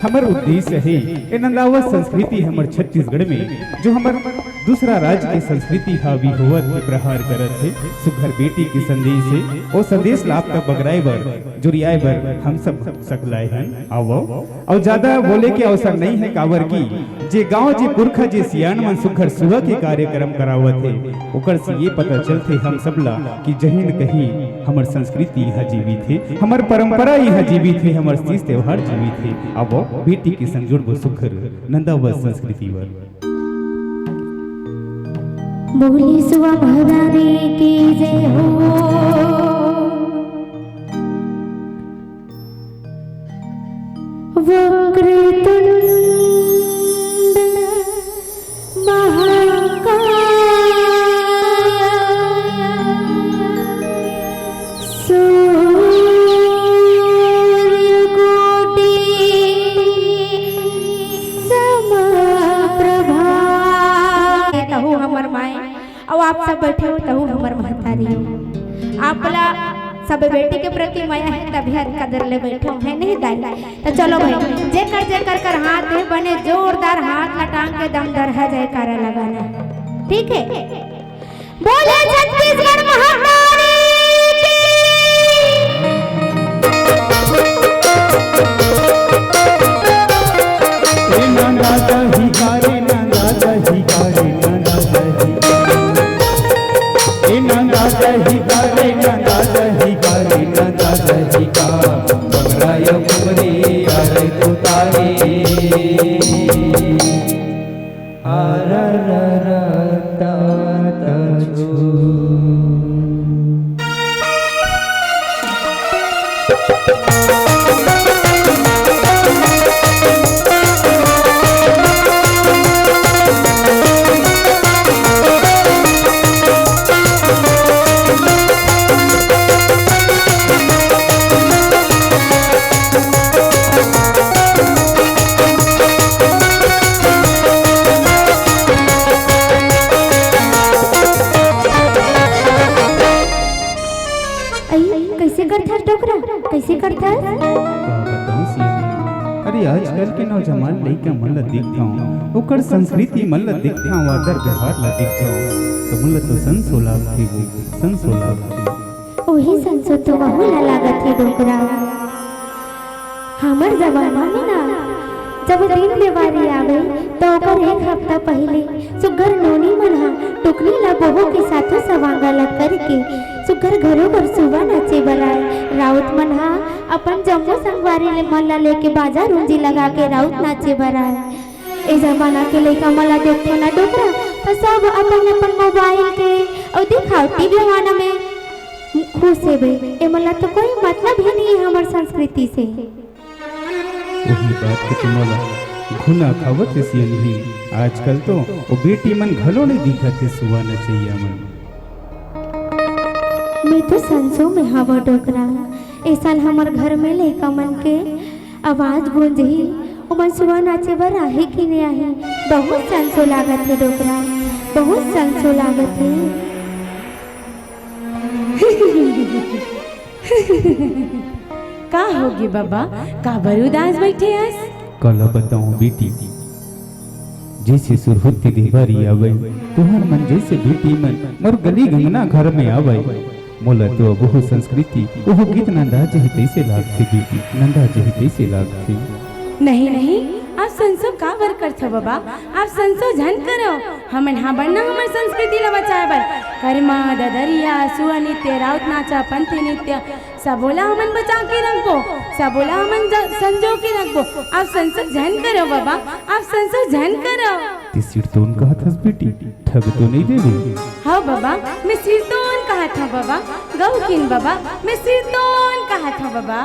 हमार उद्देश्य है ए नंदावत संस्कृति हमर छत्तीसगढ़ में जो हमर दूसरा राज्य के संस्कृति हावी होवत के प्रहार करत है सुघर बेटी के संदेश है ओ संदेश लाभ तक बगराए बर जुरियाए बर हम सब सकलाए हैं आवो और ज्यादा बोले के अवसर नहीं है कावर की जे गांव जे पुरखा जे सियान मन सुघर सुबह के कार्यक्रम करावत है ओकर से ये पता चलते हम सबला कि जहिन कहीं हमर संस्कृति यहाँ जीवित है हमर परंपरा यहाँ जीवित है हमर तीज त्योहार जीवित है अब बेटी के संग जुड़बो सुघर नंदावत संस्कृति वर बोली सुवा भवानी की जय हो वक्रतुंड महाकाय सूर्यकोटि समप्रभा। कहू हमर माए और आप सब बैठे हो तहु हमर महतारी हो आपला सब बेटी के प्रति माया है तभी कदर ले बैठे है नहीं दाई। तो चलो भाई जे कर हाथ दे बने जोरदार हाथ लटांग के दम दर है जयकारा लगाना ठीक है। बोले छत्तीसगढ़ महारानी की नंदा दही कारे नंदा दही कारे नंदा दही नंदा दही कारे नंदा दही कारे नंदा दही का बगराय कुमरी अरे तुतारे आरा रा रा ता ता छु कैसे करता है? अरे आजकल के नौजवान लड़का मन ला देखता हूँ ओकर संस्कृति मन ला देखता हूँ आदर व्यवहार ला देखता हूँ तो मन ला तो संसोलाव थी वो संसोलाव थी वही संसो तो वहु ला लागत है डोकरा हमर जमाना में ना जब दिन दिवाली आवे तो ओकर एक हफ्ता पहले सुगर नोनी मनहा टुकनी ला बहू के साथ सवांगा लग करके सुगर घरों पर सुबह नाचे बलाए राउत मनहा अपन जम्मू संगवारी ले मल्ला लेके बाजार रूंजी लगा के राउत नाचे बलाए। ए जमाना के लइका मला देखो ना डोकरा तो सब अपन अपन मोबाइल के और दिखावटी जमाना में खुश है बे ए मला तो कोई मतलब ही नहीं है हमार संस्कृति से। वही बात के तुमला घुना खावत से नहीं आजकल तो वो बेटी मन घलो नहीं दिखत है सुबह न चाहिए मन मैं तो संसो में हवा डोकरा ए साल हमार घर में लइका मन के आवाज गूंजी ओ मन सुबह नाचे बर आहे कि नहीं आहे बहुत संसो लागत है डोकरा बहुत संसो लागत है। का होगी बाबा का बरूदास बैठे हस कल बताऊं बेटी जैसे सुरहुती देवारी आवे तुहर मन जैसे बेटी मन मोर गली गंगना घर में आवे मोला तो बहु संस्कृति वो गीत नंदा जही तैसे लागती बेटी नंदा जही तैसे लागती नहीं नहीं आप संसो का बर करथ बाबा आप संसो झन करो हमन हा बनना हमर संस्कृति ला बचाए बर कर्मा ददरिया सुआ नृत्य राउत नाचा पंथी नृत्य सबोला हमन बचा के रखबो सबोला हमन संजो के रखबो आप संसो झन करो बाबा आप संसो झन करो ते सिरतोन कहत हस बेटी ठग तो नहीं देबे हाँ बाबा मैं सिरतोन कहा था बाबा गौकिन बाबा मैं सिरतोन कहा था बाबा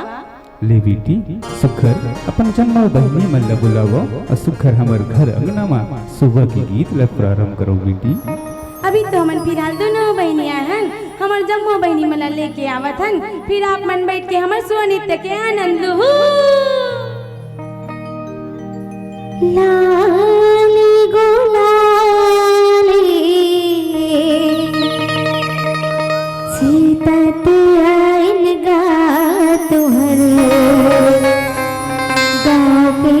ले बेटी सुखर अपन जन्मा बहनी मन ला बुलावो और सुखर हमर घर अंगना में सुबह के गीत ला प्रारंभ करो बेटी। अभी तो हमन फिलहाल दोनों बहनियां हन हमर जम्मो बहनी मला लेके आवत हन फिर आप मन बैठ के हमर सुआ नृत्य के आनंद लू। लाली गुलाली सीता तुहर गाँव के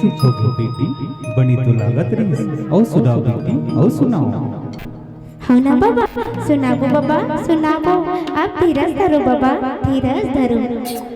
चुप हो गई बेटी, बनी तो लागत रही। और सुनाओ बेटी, और सुनाओ। हाँ ना बाबा, सुनाबो बाबा सुनाबो। आप धीरज धरो बाबा, धीरज धरो।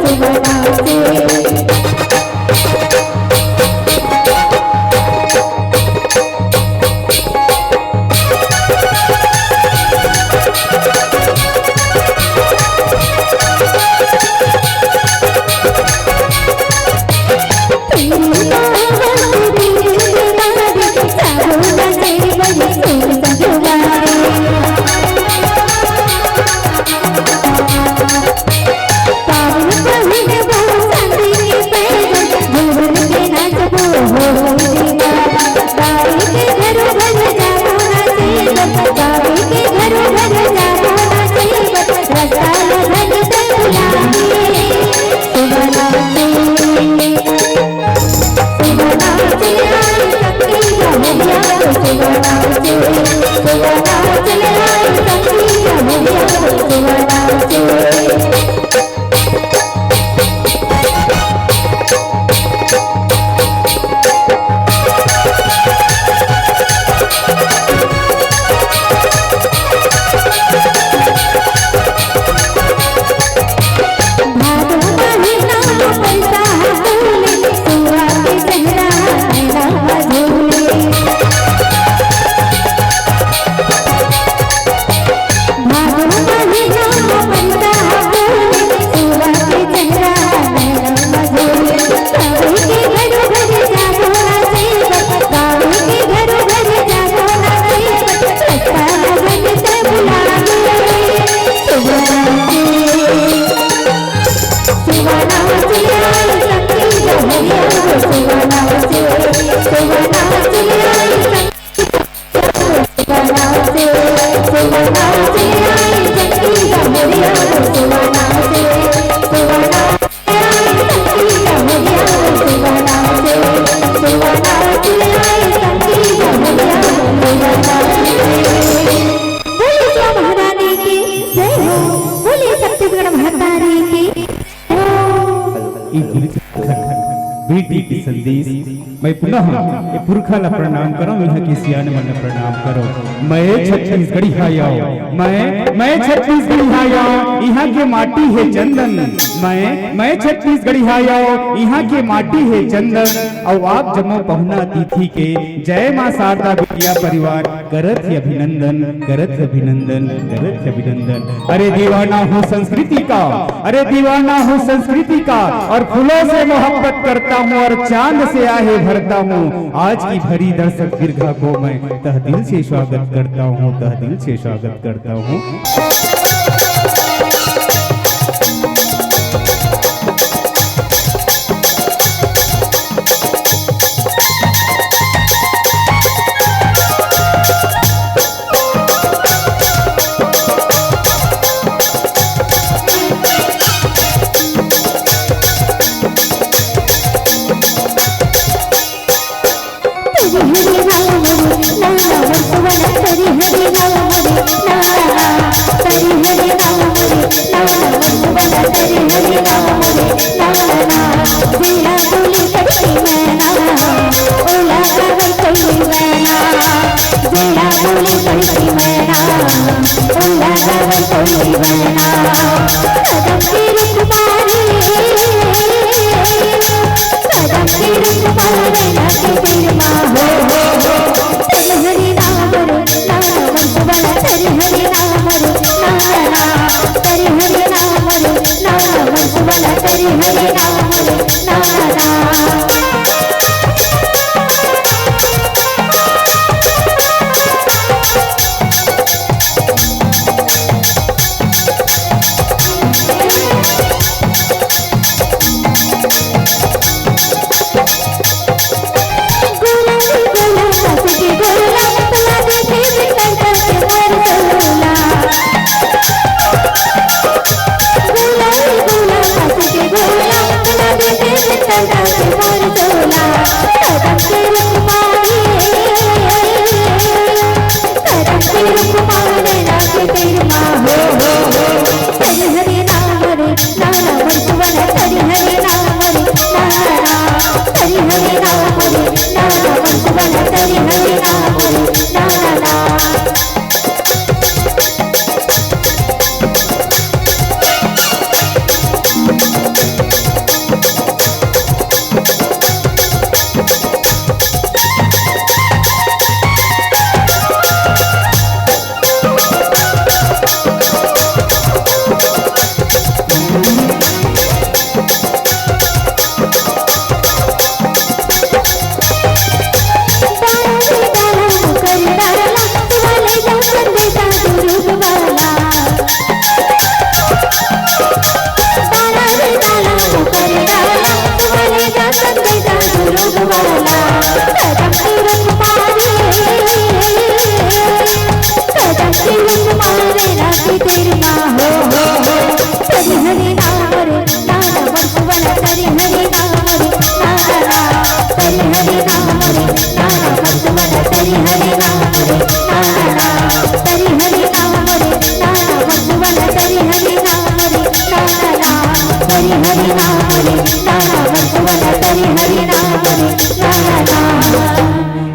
सुबह से सुवना से आई शक्ति लहरिया सुवना से सुवना से आई शक्ति लहरिया सुवना से सुवना से आई शक्ति लहरिया सुवना से। बोले शिवा महारानी की जय हो, बोले छत्तीसगढ़ महतारी की बेटी की संदेश मैं पुनः ये पुरखा ला प्रणाम करो, यहाँ की सियान मन प्रणाम करो। मैं छत्तीसगढ़ी आया, मैं छत्तीसगढ़ी आया, यहाँ के माटी है चंदन। मैं छत्तीसगढ़ी आया, यहाँ के माटी है चंदन। और आप जमो पहुना तिथि के जय माँ शारदा बिटिया परिवार करत है अभिनंदन, करत है अभिनंदन, करत है अभिनंदन। अरे दीवाना हूँ संस्कृति का, अरे दीवाना हूँ संस्कृति का, और फूलों से मोहब्बत करता हूँ और चांद से आहे भरता हूँ। आज की भरी दर्शक दीर्घा को मैं तह दिल से स्वागत करता हूँ, तह दिल से स्वागत करता हूँ।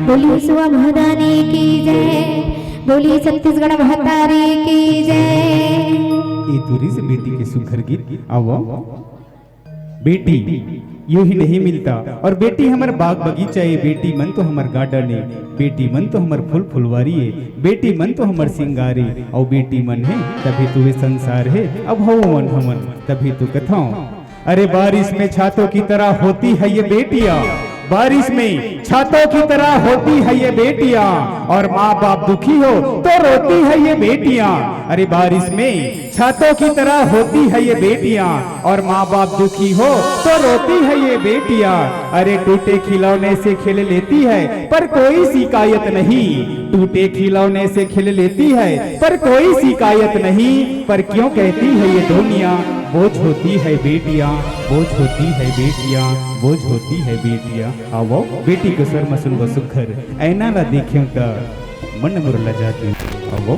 बोलिए शिवा महारानी की जय, बोलिए छत्तीसगढ़ महतारी की जय। ये दूरी से बेटी के सुघर गीत आओ। बेटी यूं ही नहीं मिलता, और बेटी हमार बाग बगीचा है, बेटी मन तो हमार गार्डन है, बेटी मन तो हमार फूल फुलवारी है, बेटी मन तो हमार सिंगार है। और बेटी मन है तभी तो ये संसार है, अब हो मन हमन तभी तो कथाओं। अरे बारिश में छातों की तरह होती है ये बेटियां, बारिश में छातों की तरह होती है ये बेटियां, और माँ बाप दुखी हो तो रोती है ये बेटियां। अरे बारिश में छातों की तरह होती है ये बेटियां, और माँ बाप दुखी हो तो रोती है ये बेटियां। अरे टूटे खिलौने से खेल लेती है पर कोई शिकायत नहीं, टूटे खिलौने से खेल लेती है पर कोई शिकायत नहीं। पर क्यों कहती है ये दुनिया बोझ होती है बेटियां, बोझ होती है बेटियां, बोझ होती है बेटियां। आओ बेटी को शर्म सुनबो सुखर, ऐना ला देख्यो त मन मोर लजाती। आओ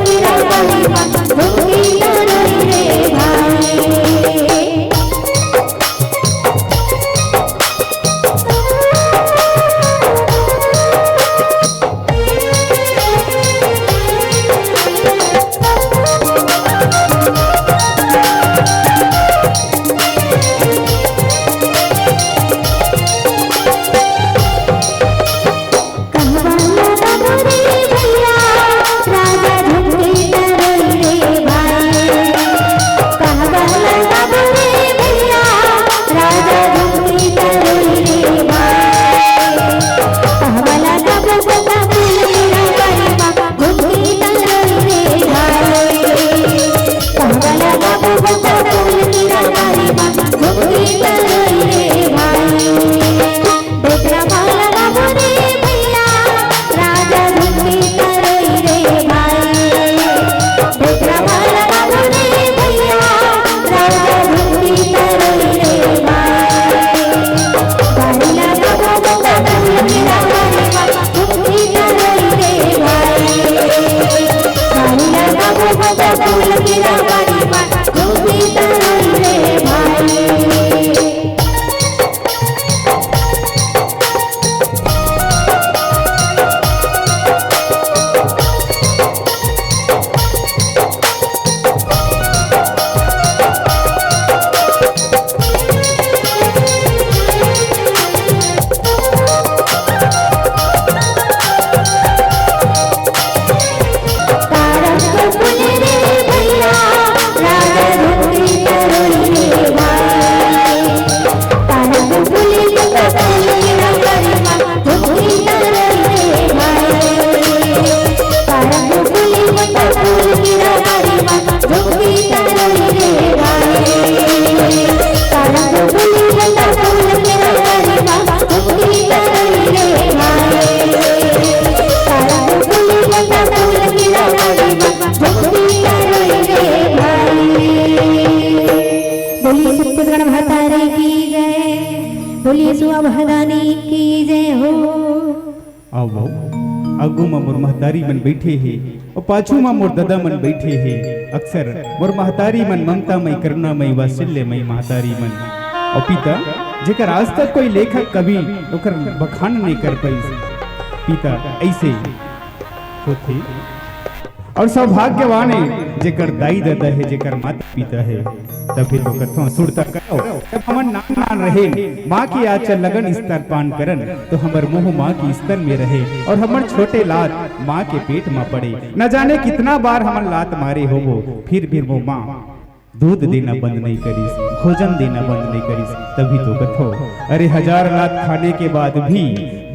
गिरा गाड़ी में झुमकी तरोई रे भाई। बोलिए सुआ भदानी की जय हो। आओ आगू में मोर महतारी मन बैठे है और पाछू में मोर दादा मन बैठे है। अक्सर मोर महतारी मन ममता मई करुणा मई वात्सल्य मई महतारी मन और पिता जेकर आज तक कोई लेखक कवि ओकर बखान नहीं कर पाई। पिता ऐसे होते और सौभाग्यवान है जेकर दाई दादा है जेकर माता पिता है। तभी तो कथों सुरता करो जब हमर नाम नान रहे माँ की आचल लगन स्तर पान करन तो हमर मुँह माँ की स्तर में रहे और हमर छोटे लात माँ के पेट में पड़े। न जाने कितना बार हमर लात मारे होबो फिर वो माँ दूध देना बंद नहीं करीस, भोजन देना बंद नहीं करीस। तभी तो कथो अरे 1000 लात खाने के बाद भी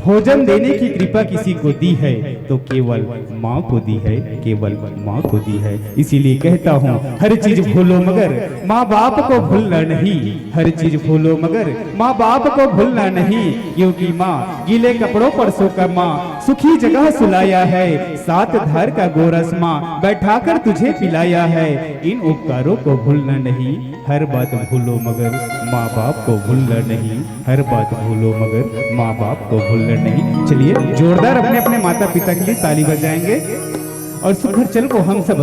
भोजन देने की कृपा किसी को दी है तो केवल माँ को दी है, केवल माँ को दी है। इसीलिए कहता हूँ हर चीज भूलो मगर माँ बाप को भूलना नहीं, हर चीज भूलो मगर माँ बाप को भूलना नहीं। क्योंकि माँ गीले कपड़ों पर सोकर माँ सुखी जगह सुलाया है, 7 धार का गोरस माँ बैठाकर तुझे पिलाया है। इन उपकारों को भूलना नहीं, हर बात भूलो मगर माँ बाप को भूलना नहीं, हर बात भूलो मगर माँ बाप को भूलना नहीं। चलिए जोरदार अपने अपने माता पिता के लिए ताली बजाएंगे और सुखर चल को हम सब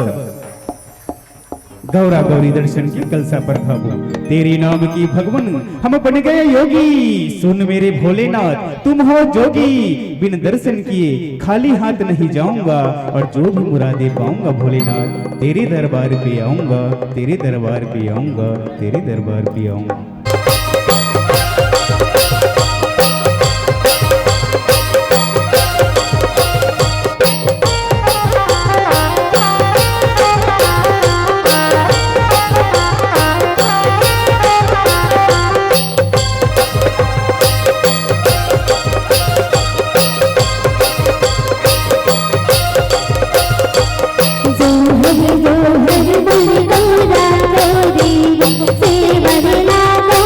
गौरा गौरी दर्शन की कलसा पर भावो। तेरे नाम की भगवन हम बन गए योगी, सुन मेरे भोलेनाथ तुम हो जोगी। बिन दर्शन किए खाली हाथ नहीं जाऊंगा और जो भी मुरादे पाऊंगा भोलेनाथ तेरे दरबार पे आऊंगा, तेरे दरबार पे आऊंगा, तेरे दरबार पे आऊंगा। सेवन लागो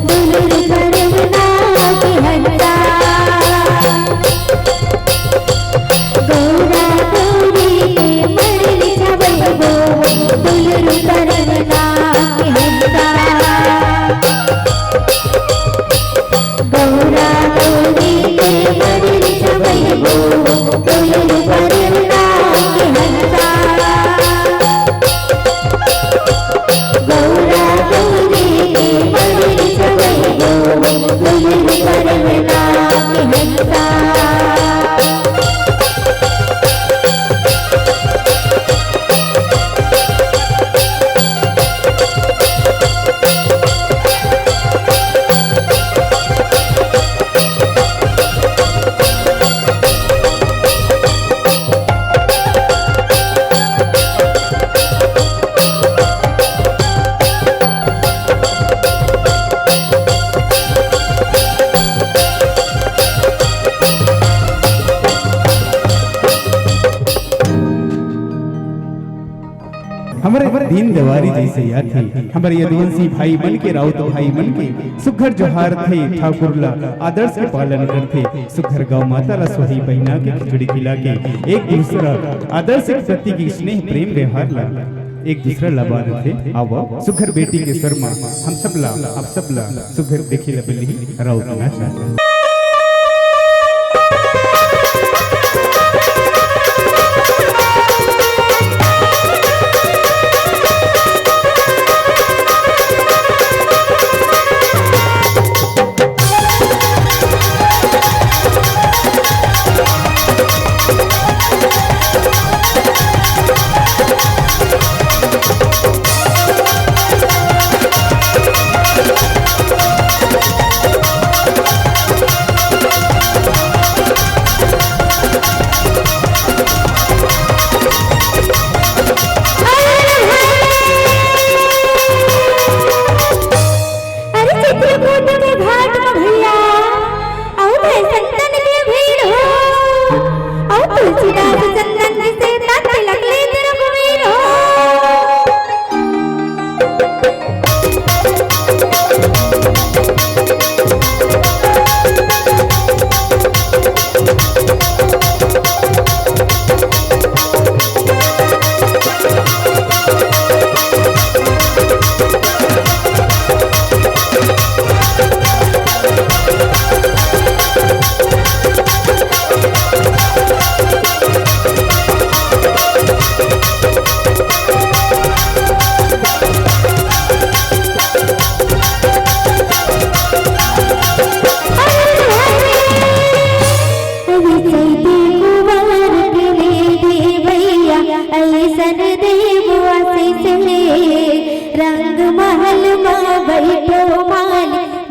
दुलुर करवना के हंसा गौरा गौरी के मरल छवैबो दुलुर करवना के हंसा गौरा गौरी के मरल छवैबो दुलुर करवना के हंसा गौरा गौरी के मरल छवैबो दुलुर करवना के हंसा हमारे दीन दवारी जैसे याद थे हमारे यदुवंशी भाई मन के राउत भाई मन के सुघर जोहार थे ठाकुर ला आदर्श के पालन करते सुघर गौ माता ला सोही बहिना के खिचड़ी खिला के एक दूसरा आदर्श के प्रति की स्नेह प्रेम व्यवहार ला एक दूसरा लबाद थे आओ सुघर बेटी के शर्मा हम सब ला आप सब ला सुघर देखी लबली राउत नाच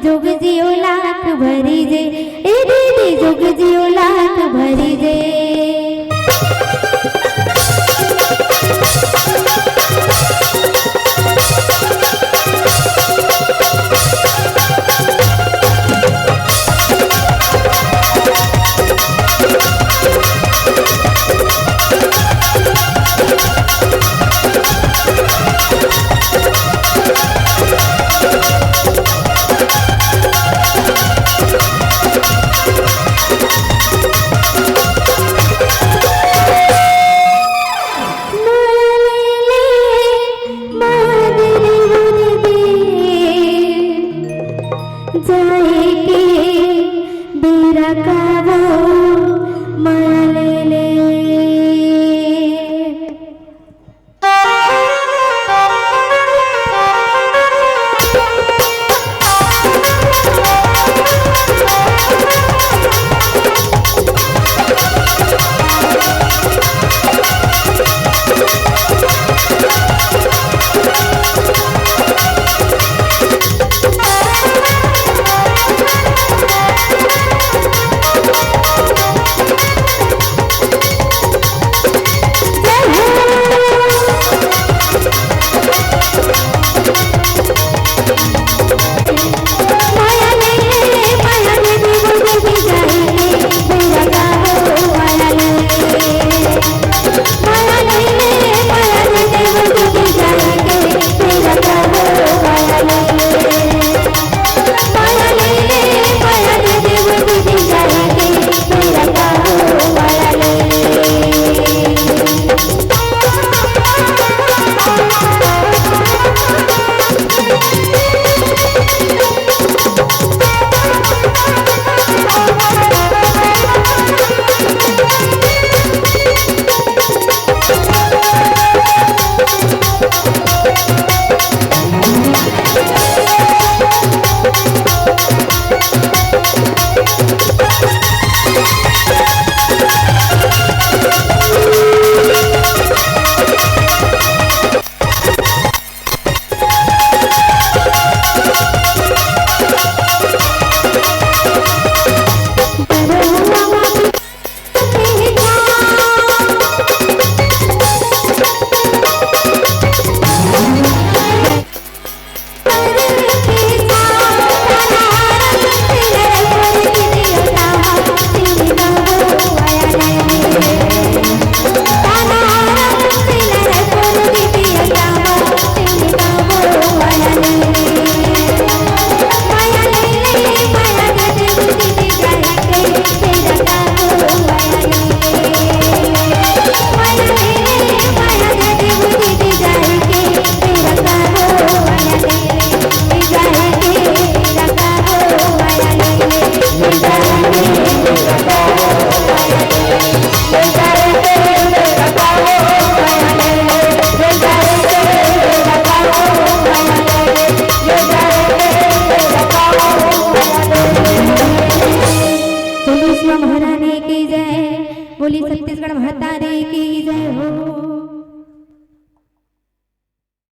जोग जियो लाख भरी जे ए दीदी जोग जियो लाख भरी जे।